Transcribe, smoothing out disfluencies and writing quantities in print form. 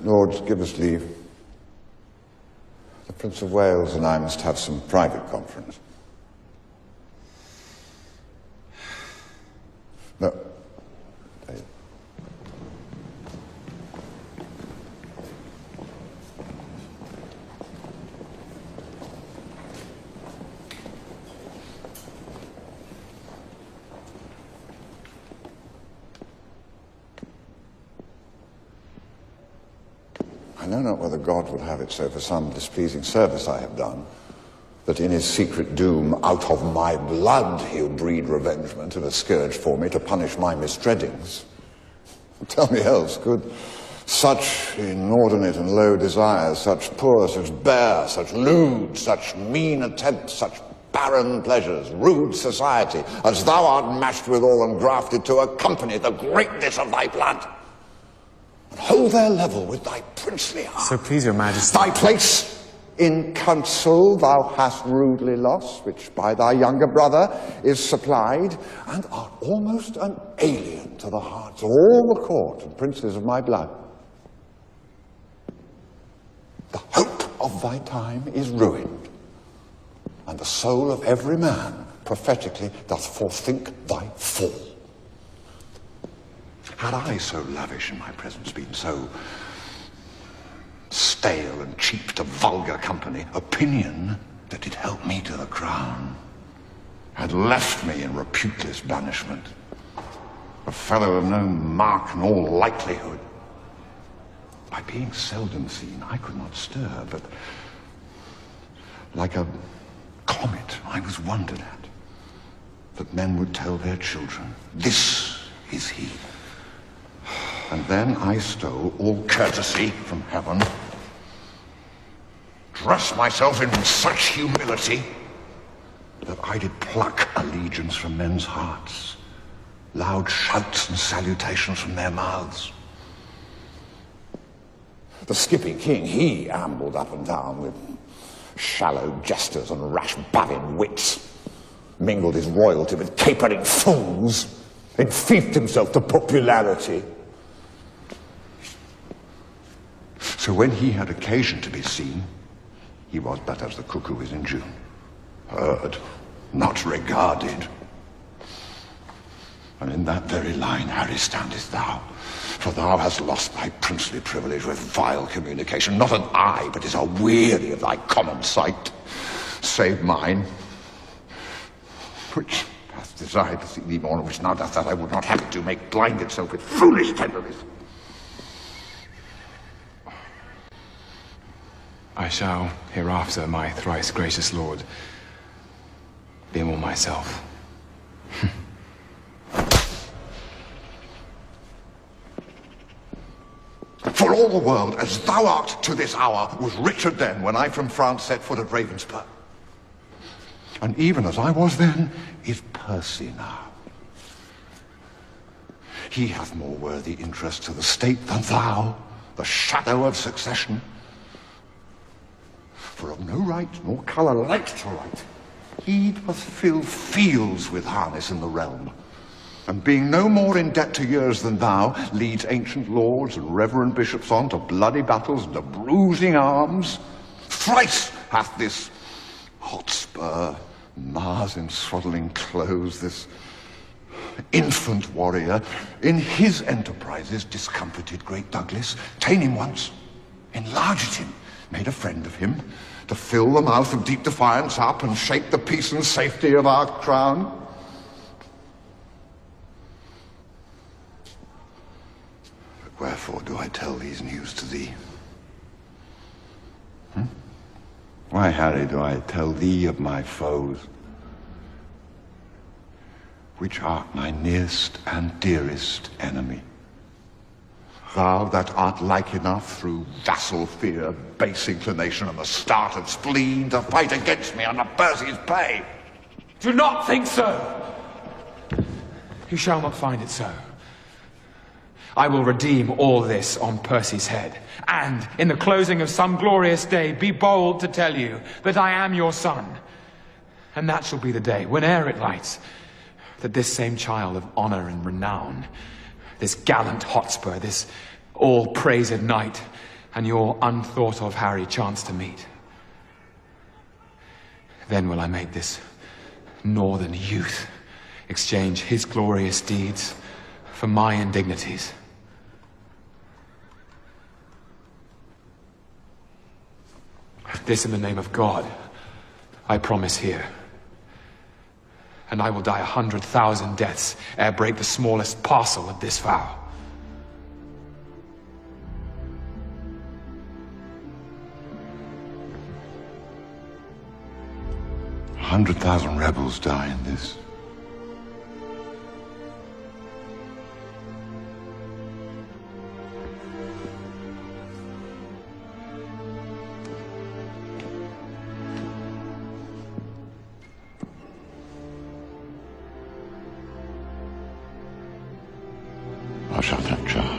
Lords, give us leave. The Prince of Wales and I must have some private conference. No. I know not whether God would have it so for some displeasing service I have done, that in his secret doom, out of my blood he'll breed revengement and a scourge for me to punish my mistreadings. Tell me else, could such inordinate and low desires, such poor, such bare, such lewd, such mean attempts, such barren pleasures, rude society, as thou art matched withal and grafted to accompany the greatness of thy blood, and hold their level with thy princely heart. So please your majesty. Thy place in council thou hast rudely lost, which by thy younger brother is supplied, and art almost an alien to the hearts of all the court and princes of my blood. The hope of thy time is ruined, and the soul of every man prophetically doth forethink thy fall. Had I so lavish in my presence been, so stale and cheap to vulgar company, opinion that did help me to the crown had left me in reputeless banishment, a fellow of no mark nor likelihood. By being seldom seen, I could not stir, but like a comet I was wondered at, that men would tell their children, this is he. And then I stole all courtesy from heaven, dressed myself in such humility that I did pluck allegiance from men's hearts, loud shouts and salutations from their mouths. The skippy king, he ambled up and down with shallow jesters and rash bavin wits, mingled his royalty with capering fools, enfeoffed himself to popularity. So when he had occasion to be seen, he was but as the cuckoo is in June, heard, not regarded. And in that very line, Harry, standest thou, for thou hast lost thy princely privilege with vile communication. Not an eye but is aweary of thy common sight, save mine, which hath desired to see thee more, and which now doth that I would not have it to make blind itself with foolish tenderness. I shall, hereafter, my thrice gracious lord, be more myself. For all the world, as thou art to this hour, was Richard then, when I from France set foot at Ravenspur. And even as I was then, is Percy now. He hath more worthy interest to the state than thou, the shadow of succession. For of no right nor colour like to right, he doth fill fields with harness in the realm, and being no more in debt to years than thou, leads ancient lords and reverend bishops on to bloody battles and to bruising arms. Thrice hath this Hotspur, Mars in swaddling clothes, this infant warrior, in his enterprises discomfited great Douglas, ta'en him once, enlarged him, made a friend of him, to fill the mouth of deep defiance up and shake the peace and safety of our crown. But wherefore do I tell these news to thee? Why, Harry, do I tell thee of my foes, which art my nearest and dearest enemy? Thou that art like enough through vassal fear, base inclination, and the start of spleen to fight against me under Percy's pay. Do not think so. You shall not find it so. I will redeem all this on Percy's head, and in the closing of some glorious day be bold to tell you that I am your son. And that shall be the day, whene'er it lights, that this same child of honor and renown, this gallant Hotspur, this all-praised knight, and your unthought of Harry chance to meet, then will I make this northern youth exchange his glorious deeds for my indignities. This in the name of God, I promise here. And I will die 100,000 deaths ere break the smallest parcel of this vow. 100,000 rebels die in this. I shall have charge.